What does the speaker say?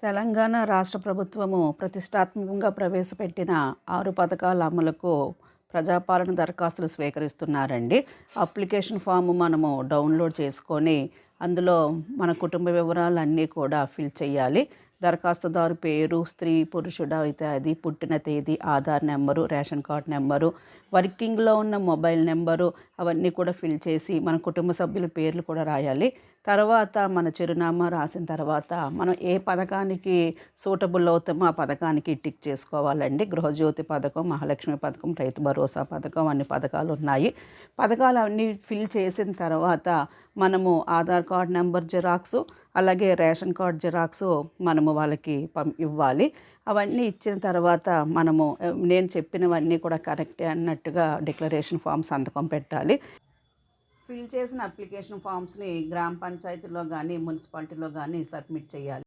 తెలంగాణ రాష్ట్ర ప్రభుత్వము ప్రతిష్టాత్మకంగా ప్రవేశపెట్టిన 6 పథకాల అమలుకు ప్రజాపాలన దరఖాస్తులు స్వీకరిస్తున్నారండి. అప్లికేషన్ ఫామ్ మనము డౌన్లోడ్ చేసుకొని అందులో మన కుటుంబ వివరాలన్నీ కూడా ఫిల్ చేయాలి. దరఖాస్తుదారు పేరు, స్త్రీ పురుషుడు అయితే అది, పుట్టిన తేదీ, Aadhaar number, ration card number, వర్కింగ్లో ఉన్న మొబైల్ నెంబరు అవన్నీ కూడా ఫిల్ చేసి మన కుటుంబ సభ్యుల పేర్లు కూడా రాయాలి. తర్వాత మన చిరునామా రాసిన తర్వాత మనం ఏ పథకానికి సూటబుల్ అవుతామో ఆ పథకానికి టిక్ చేసుకోవాలండి. గృహజ్యోతి పథకం, మహాలక్ష్మి పథకం, రైతు భరోసా పథకం అన్ని పథకాలు ఉన్నాయి. పథకాలు అన్నీ ఫిల్ చేసిన తర్వాత మనము ఆధార్ కార్డ్ నెంబర్ జిరాక్సు, అలాగే రేషన్ కార్డ్ జిరాక్సు మనము వాళ్ళకి ఇవ్వాలి. అవన్నీ ఇచ్చిన తర్వాత మనము నేను చెప్పినవన్నీ కూడా కరెక్టే అన్నట్టుగా డిక్లరేషన్ ఫామ్ సంతకం పెట్టాలి. ఫిల్ చేసిన అప్లికేషన్ ఫామ్స్ని గ్రామ పంచాయతీలో కానీ మున్సిపాలిటీలో కానీ సబ్మిట్ చేయాలి.